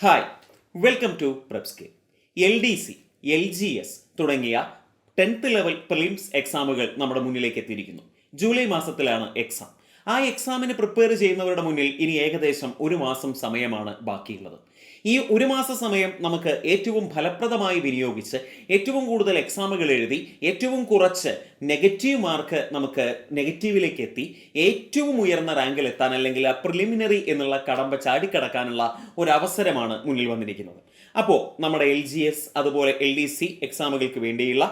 Hi, welcome to Prepscale. LDC, LGS തുടങ്ങിയ 10th level prelims എക്സാമുകൾ നമ്മുടെ മുന്നിലേക്ക് എത്തിയിരിക്കുന്നു. ജൂലൈ മാസത്തിലാണ് എക്സാം. ആ എക്സാമിന് പ്രിപ്പയർ ചെയ്യുന്നവരുടെ മുന്നിൽ ഇനി ഏകദേശം ഒരു മാസം സമയമാണ് ബാക്കിയുള്ളത്. ഈ ഒരു മാസ സമയം നമുക്ക് ഏറ്റവും ഫലപ്രദമായി വിനിയോഗിച്ച് ഏറ്റവും കൂടുതൽ എക്സാമുകൾ എഴുതി ഏറ്റവും കുറച്ച് നെഗറ്റീവ് മാർക്ക് നമുക്ക് നെഗറ്റീവിലേക്ക് എത്തി ഏറ്റവും ഉയർന്ന റാങ്കിൽ എത്താൻ അല്ലെങ്കിൽ ആ പ്രിലിമിനറി എന്നുള്ള കടമ്പ ചാടിക്കടക്കാനുള്ള ഒരു അവസരമാണ് മുന്നിൽ വന്നിരിക്കുന്നത്. അപ്പോൾ നമ്മുടെ LGS അതുപോലെ LDC എക്സാമുകൾക്ക് വേണ്ടിയുള്ള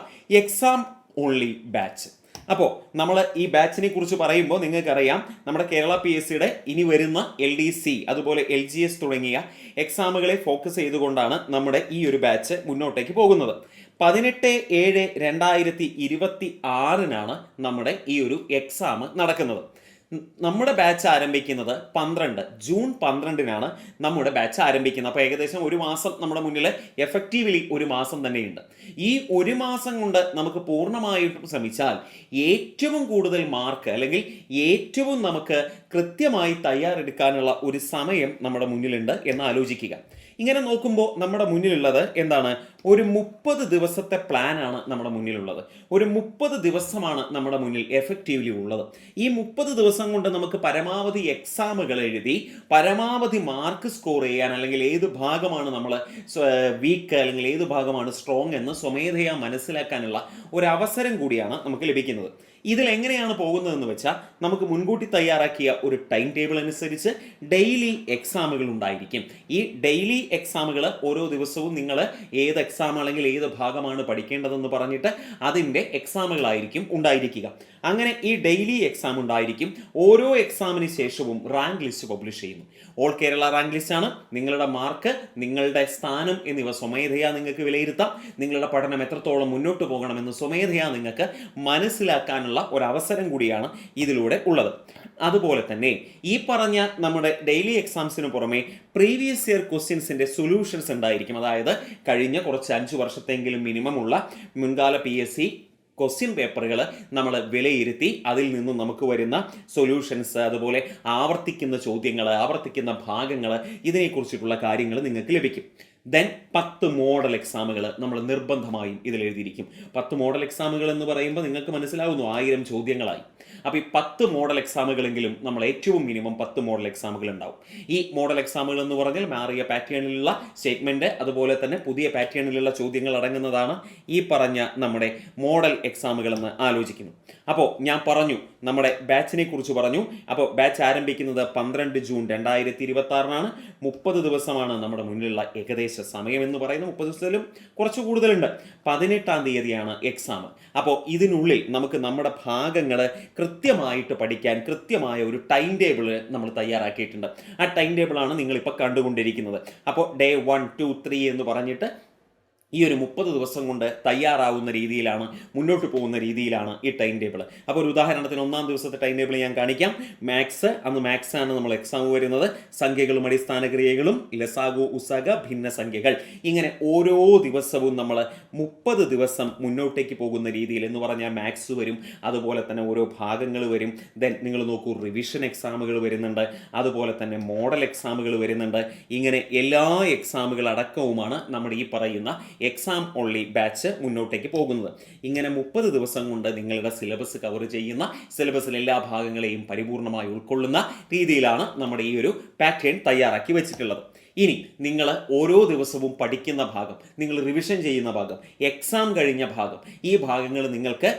എക്സാം ഓൺലി ബാച്ച്. അപ്പോൾ നമ്മൾ ഈ ബാച്ചിനെ കുറിച്ച് പറയുമ്പോൾ നിങ്ങൾക്കറിയാം, നമ്മുടെ കേരള PSCയുടെ ഇനി വരുന്ന LDC അതുപോലെ LGS തുടങ്ങിയ എക്സാമുകളെ ഫോക്കസ് ചെയ്തുകൊണ്ടാണ് നമ്മുടെ ഈ ഒരു ബാച്ച് മുന്നോട്ടേക്ക് പോകുന്നത്. 18/7/2026 നമ്മുടെ ഈ ഒരു എക്സാം നടക്കുന്നത്. നമ്മുടെ ബാച്ച് ആരംഭിക്കുന്നത് ജൂൺ 12 നമ്മുടെ ബാച്ച് ആരംഭിക്കുന്നത്. അപ്പോൾ ഏകദേശം ഒരു മാസം നമ്മുടെ മുന്നിൽ എഫക്റ്റീവ്ലി ഒരു മാസം തന്നെയുണ്ട്. ഈ ഒരു മാസം കൊണ്ട് നമുക്ക് പൂർണ്ണമായിട്ടും ശ്രമിച്ചാൽ ഏറ്റവും കൂടുതൽ മാർക്ക് അല്ലെങ്കിൽ ഏറ്റവും നമുക്ക് കൃത്യമായി തയ്യാറെടുക്കാനുള്ള ഒരു സമയം നമ്മുടെ മുന്നിലുണ്ട് എന്ന് ആലോചിക്കുക. ഇങ്ങനെ നോക്കുമ്പോൾ നമ്മുടെ മുന്നിലുള്ളത് എന്താണ്? ഒരു 30 ദിവസത്തെ പ്ലാനാണ് നമ്മുടെ മുന്നിലുള്ളത്. ഒരു 30 ദിവസമാണ് നമ്മുടെ മുന്നിൽ എഫക്റ്റീവ്ലി ഉള്ളത്. ഈ 30 ദിവസം കൊണ്ട് നമുക്ക് പരമാവധി എക്സാമുകൾ എഴുതി പരമാവധി മാർക്ക് സ്കോർ ചെയ്യാൻ, അല്ലെങ്കിൽ ഏത് ഭാഗമാണ് നമ്മൾ വീക്ക് അല്ലെങ്കിൽ ഏത് ഭാഗമാണ് സ്ട്രോങ് എന്ന് സ്വമേധയാ മനസ്സിലാക്കാനുള്ള ഒരു അവസരം കൂടിയാണ് നമുക്ക് ലഭിക്കുന്നത്. ഇതിൽ എങ്ങനെയാണ് പോകുന്നതെന്ന് വെച്ചാൽ, നമുക്ക് മുൻകൂട്ടി തയ്യാറാക്കിയ ഒരു ടൈം ടേബിൾ അനുസരിച്ച് ഡെയിലി എക്സാമുകൾ ഉണ്ടായിരിക്കും. ഈ ഡെയിലി എക്സാമുകൾ ഓരോ ദിവസവും നിങ്ങൾ ഏത് എക്സാം അല്ലെങ്കിൽ ഏത് ഭാഗമാണ് പഠിക്കേണ്ടതെന്ന് പറഞ്ഞിട്ട് അതിൻ്റെ എക്സാമുകളായിരിക്കും ഉണ്ടായിരിക്കുക. അങ്ങനെ ഈ ഡെയിലി എക്സാം ഉണ്ടായിരിക്കും. ഓരോ എക്സാമിന് ശേഷവും റാങ്ക് ലിസ്റ്റ് പബ്ലിഷ് ചെയ്യുന്നു. ഓൾ കേരള റാങ്ക് ലിസ്റ്റ് ആണ്. നിങ്ങളുടെ മാർക്ക്, നിങ്ങളുടെ സ്ഥാനം എന്നിവ സ്വമേധയാ നിങ്ങൾക്ക് വിലയിരുത്താം. നിങ്ങളുടെ പഠനം എത്രത്തോളം മുന്നോട്ട് പോകണമെന്ന് സ്വമേധയാ നിങ്ങൾക്ക് മനസ്സിലാക്കാനുള്ള ഒരു അവസരം കൂടിയാണ് ഇതിലൂടെ ഉള്ളത്. അതുപോലെ തന്നെ ഈ പറഞ്ഞ നമ്മുടെ ഡെയിലി എക്സാംസിന് പുറമെ പ്രീവിയസ് ഇയർ ക്വസ്റ്റ്യൻസിന്റെ സൊല്യൂഷൻസ് ഉണ്ടായിരിക്കും. അതായത് കഴിഞ്ഞ കുറച്ച് 5 വർഷത്തെങ്കിലും മിനിമം ഉള്ള മുൻകാല PSC ക്വസ്റ്റ്യൻ പേപ്പറുകൾ നമ്മൾ വിലയിരുത്തി അതിൽ നിന്നും നമുക്ക് വരുന്ന സൊല്യൂഷൻസ്, അതുപോലെ ആവർത്തിക്കുന്ന ചോദ്യങ്ങൾ, ആവർത്തിക്കുന്ന ഭാഗങ്ങൾ, ഇതിനെക്കുറിച്ചിട്ടുള്ള കാര്യങ്ങൾ നിങ്ങൾക്ക് ലഭിക്കും. ദെൻ 10 മോഡൽ എക്സാമുകൾ നമ്മൾ നിർബന്ധമായും ഇതിൽ എഴുതിയിരിക്കും. 10 മോഡൽ എക്സാമുകൾ എന്ന് പറയുമ്പോൾ നിങ്ങൾക്ക് മനസ്സിലാവുന്നു 1000 ചോദ്യങ്ങളായി. അപ്പോൾ ഈ 10 മോഡൽ എക്സാമുകളെങ്കിലും നമ്മൾ ഏറ്റവും മിനിമം 10 മോഡൽ എക്സാമുകൾ ഉണ്ടാവും. ഈ മോഡൽ എക്സാമുകൾ എന്ന് പറഞ്ഞാൽ മാറിയ പാറ്റേണിലുള്ള സ്റ്റേറ്റ്മെന്റ്, അതുപോലെ തന്നെ പുതിയ പാറ്റേണിലുള്ള ചോദ്യങ്ങൾ അടങ്ങുന്നതാണ് ഈ പറഞ്ഞ നമ്മുടെ മോഡൽ എക്സാമുകൾ എന്ന് ആലോചിക്കുന്നു. അപ്പോൾ ഞാൻ പറഞ്ഞു, നമ്മുടെ ബാച്ചിനെ കുറിച്ച് പറഞ്ഞു. അപ്പോൾ ബാച്ച് ആരംഭിക്കുന്നത് 12 ജൂൺ 2026 30 ദിവസമാണ് നമ്മുടെ മുന്നിലുള്ള ഏകദേശം സമയം എന്ന് പറയുന്നത്. 30 ദിവസത്തിലും കുറച്ച് കൂടുതലുണ്ട്. 18-ാം തീയതിയാണ് എക്സാം. അപ്പോൾ ഇതിനുള്ളിൽ നമുക്ക് നമ്മുടെ ഭാഗങ്ങൾ കൃത്യമായിട്ട് പഠിക്കാൻ കൃത്യമായ ഒരു ടൈം ടേബിൾ നമ്മൾ തയ്യാറാക്കിയിട്ടുണ്ട്. ആ ടൈം ടേബിളാണ് നിങ്ങളിപ്പോൾ കണ്ടുകൊണ്ടിരിക്കുന്നത്. അപ്പോൾ ഡേ 1, 2, 3 എന്ന് പറഞ്ഞിട്ട് ഈ ഒരു 30 ദിവസം കൊണ്ട് തയ്യാറാവുന്ന രീതിയിലാണ്, മുന്നോട്ട് പോകുന്ന രീതിയിലാണ് ഈ ടൈം ടേബിൾ. അപ്പോൾ ഒരു ഉദാഹരണത്തിന് 1-ാം ദിവസത്തെ ടൈം ടേബിൾ ഞാൻ കാണിക്കാം. അന്ന് മാത്സ് ആണ് നമ്മൾ എക്സാം വരുന്നത്. സംഖ്യകളും അടിസ്ഥാന ക്രിയകളും, ലസാഗു, ഉസഗ, ഭിന്ന സംഖ്യകൾ, ഇങ്ങനെ ഓരോ ദിവസവും നമ്മൾ 30 ദിവസം മുന്നോട്ടേക്ക് പോകുന്ന രീതിയിൽ എന്ന് പറഞ്ഞാൽ മാത്സ് വരും, അതുപോലെ തന്നെ ഓരോ ഭാഗങ്ങൾ വരും. ദെൻ നിങ്ങൾ നോക്കൂ, റിവിഷൻ എക്സാമുകൾ വരുന്നുണ്ട്, അതുപോലെ തന്നെ മോഡൽ എക്സാമുകൾ വരുന്നുണ്ട്. ഇങ്ങനെ എല്ലാ എക്സാമുകൾ അടക്കവുമാണ് നമ്മുടെ ഈ പറയുന്ന എക്സാം ഓൺലി ബാച്ച് മുന്നോട്ടേക്ക് പോകുന്നത്. ഇങ്ങനെ 30 ദിവസം കൊണ്ട് നിങ്ങളുടെ സിലബസ് കവർ ചെയ്യുന്ന, സിലബസിലെ എല്ലാ ഭാഗങ്ങളെയും പരിപൂർണമായി ഉൾക്കൊള്ളുന്ന രീതിയിലാണ് നമ്മുടെ ഈ ഒരു പാറ്റേൺ തയ്യാറാക്കി വെച്ചിട്ടുള്ളത്. ഇനി നിങ്ങൾ ഓരോ ദിവസവും പഠിക്കുന്ന ഭാഗം, നിങ്ങൾ റിവിഷൻ ചെയ്യുന്ന ഭാഗം, എക്സാം കഴിഞ്ഞ ഭാഗം, ഈ ഭാഗങ്ങൾ നിങ്ങൾക്ക്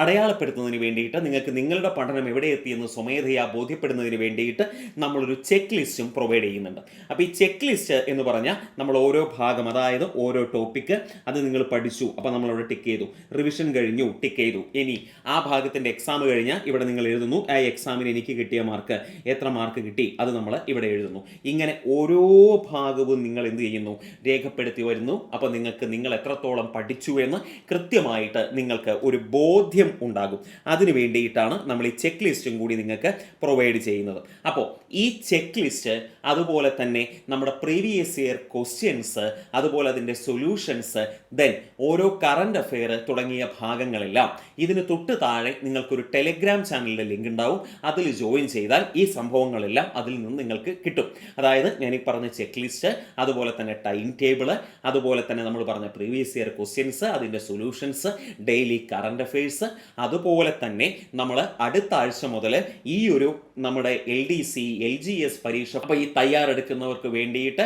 അടയാളപ്പെടുത്തുന്നതിന് വേണ്ടിയിട്ട്, നിങ്ങൾക്ക് നിങ്ങളുടെ പഠനം എവിടെ എത്തിയെന്ന് സ്വമേധയാ ബോധ്യപ്പെടുന്നതിന് വേണ്ടിയിട്ട് നമ്മളൊരു ചെക്ക് ലിസ്റ്റും പ്രൊവൈഡ് ചെയ്യുന്നുണ്ട്. അപ്പോൾ ഈ ചെക്ക് ലിസ്റ്റ് എന്ന് പറഞ്ഞാൽ നമ്മൾ ഓരോ ഭാഗം, അതായത് ഓരോ ടോപ്പിക്ക്, അത് നിങ്ങൾ പഠിച്ചു, അപ്പോൾ നമ്മളവിടെ ടിക്ക് ചെയ്തു. റിവിഷൻ കഴിഞ്ഞു, ടിക്ക് ചെയ്തു. ഇനി ആ ഭാഗത്തിൻ്റെ എക്സാം കഴിഞ്ഞാൽ ഇവിടെ നിങ്ങൾ എഴുതുന്നു, ആ എക്സാമിന് എനിക്ക് കിട്ടിയ മാർക്ക്, എത്ര മാർക്ക് കിട്ടി, അത് നമ്മൾ ഇവിടെ എഴുതുന്നു. ഇങ്ങനെ ഓരോ ഭാഗവും നിങ്ങൾ എന്ത് ചെയ്യുന്നു? രേഖപ്പെടുത്തി വരുന്നു. അപ്പോൾ നിങ്ങൾ എത്രത്തോളം പഠിച്ചു എന്ന് കൃത്യമായിട്ട് നിങ്ങൾക്ക് ഒരു ബോധ്യം ഉണ്ടാകും. അതിനു വേണ്ടിയിട്ടാണ് നമ്മൾ ഈ ചെക്ക് ലിസ്റ്റും കൂടി നിങ്ങൾക്ക് പ്രൊവൈഡ് ചെയ്യുന്നത്. അപ്പോൾ ഈ ചെക്ക് ലിസ്റ്റ്, അതുപോലെ തന്നെ നമ്മുടെ പ്രീവിയസ് ഇയർ ക്വസ്റ്റ്യൻസ്, അതുപോലെ അതിൻ്റെ സൊല്യൂഷൻസ്, ദെൻ ഓരോ കറണ്ട് അഫെയർ തുടങ്ങിയ ഭാഗങ്ങളെല്ലാം ഇതിന് തൊട്ട് താഴെ നിങ്ങൾക്കൊരു ടെലിഗ്രാം ചാനലിൻ്റെ ലിങ്ക് ഉണ്ടാവും. അതിൽ ജോയിൻ ചെയ്താൽ ഈ സംഭവങ്ങളെല്ലാം അതിൽ നിന്ന് നിങ്ങൾക്ക് കിട്ടും. അതായത് ഞാൻ ഈ പറഞ്ഞ ചെക്ക് ലിസ്റ്റ്, അതുപോലെ തന്നെ ടൈം ടേബിള്, അതുപോലെ തന്നെ നമ്മൾ പറഞ്ഞ പ്രീവിയസ് ഇയർ ക്വസ്റ്റ്യൻസ്, അതിൻ്റെ സൊല്യൂഷൻസ്, ഡെയിലി കറണ്ട് അഫയേഴ്സ്, അതുപോലെ തന്നെ നമ്മൾ അടുത്ത ആഴ്ച മുതൽ ഈ ഒരു നമ്മുടെ LDC LGS പരീക്ഷ അപ്പോൾ ഈ തയ്യാറെടുക്കുന്നവർക്ക് വേണ്ടിയിട്ട്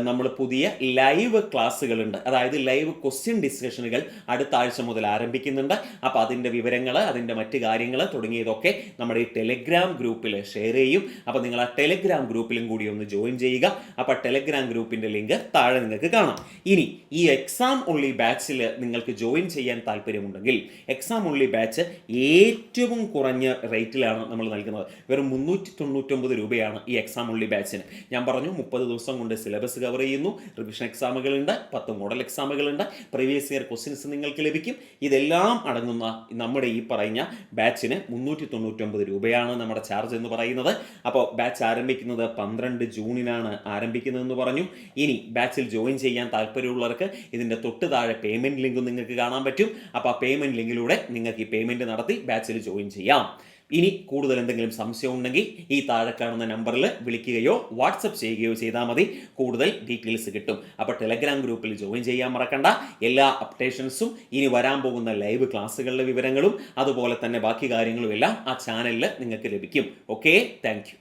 നമ്മൾ പുതിയ ലൈവ് ക്ലാസ്സുകളുണ്ട്. അതായത് ലൈവ് ക്വസ്റ്റ്യൻ ഡിസ്കഷനുകൾ അടുത്ത ആഴ്ച മുതൽ ആരംഭിക്കുന്നുണ്ട്. അപ്പോൾ അതിൻ്റെ വിവരങ്ങൾ, അതിൻ്റെ മറ്റ് കാര്യങ്ങൾ തുടങ്ങിയതൊക്കെ നമ്മുടെ ഈ ടെലഗ്രാം ഗ്രൂപ്പിൽ ഷെയർ ചെയ്യും. അപ്പോൾ നിങ്ങൾ ആ ടെലഗ്രാം ഗ്രൂപ്പിലും കൂടി ഒന്ന് ജോയിൻ ചെയ്യുക. അപ്പോൾ ടെലഗ്രാം ഗ്രൂപ്പിൻ്റെ ലിങ്ക് താഴെ നിങ്ങൾക്ക് കാണാം. ഇനി ഈ എക്സാം ഓൺലി ബാച്ചിൽ നിങ്ങൾക്ക് ജോയിൻ ചെയ്യാൻ താല്പര്യമുണ്ടെങ്കിൽ എക്സാം ഓൺലി ബാച്ച് ഏറ്റവും കുറഞ്ഞ റേറ്റിലാണ് നമ്മൾ നൽകുന്നത്. വെറും 399 രൂപയാണ് ഈ എക്സാം ഓൺലി ബാച്ചിന്. ഞാൻ പറഞ്ഞു 30 ദിവസം കൊണ്ട് സിലബസ് കവർ ചെയ്യുന്നു, റിവിഷൻ എക്സാമുകളുണ്ട്, 10 മോഡൽ എക്സാമുകളുണ്ട്, പ്രീവിയസ് ഇയർ ക്വസ്റ്റ്യൻസ് നിങ്ങൾക്ക് ലഭിക്കും. ഇതെല്ലാം അടങ്ങുന്ന നമ്മുടെ ഈ പറയുന്ന ബാച്ചിന് 399 രൂപയാണ് നമ്മുടെ ചാർജ് എന്ന് പറയുന്നത്. അപ്പോൾ ബാച്ച് ആരംഭിക്കുന്നത് 12 ജൂണിനാണ് ആരംഭിക്കുന്നതെന്ന് പറഞ്ഞു. ഇനി ബാച്ചിൽ ജോയിൻ ചെയ്യാൻ താല്പര്യമുള്ളവർക്ക് ഇതിൻ്റെ തൊട്ട് താഴെ പേയ്മെൻറ്റ് ലിങ്കും നിങ്ങൾക്ക് കാണാൻ പറ്റും. അപ്പോൾ ആ പേയ്മെൻറ്റ് ലിങ്കിലൂടെ നിങ്ങൾക്ക് ഈ പേയ്മെൻറ്റ് നടത്തി ബാച്ചിൽ ജോയിൻ ചെയ്യാം. ഇനി കൂടുതൽ എന്തെങ്കിലും സംശയം ഉണ്ടെങ്കിൽ ഈ താഴെ കാണുന്ന നമ്പറിൽ വിളിക്കുകയോ വാട്സപ്പ് ചെയ്യുകയോ ചെയ്താൽ മതി, കൂടുതൽ ഡീറ്റെയിൽസ് കിട്ടും. അപ്പോൾ ടെലഗ്രാം ഗ്രൂപ്പിൽ ജോയിൻ ചെയ്യാൻ മറക്കണ്ട. എല്ലാ അപ്ഡേഷൻസും ഇനി വരാൻ പോകുന്ന ലൈവ് ക്ലാസ്സുകളുടെ വിവരങ്ങളും അതുപോലെ തന്നെ ബാക്കി കാര്യങ്ങളും എല്ലാം ആ ചാനലിൽ നിങ്ങൾക്ക് ലഭിക്കും. Okay, thank you.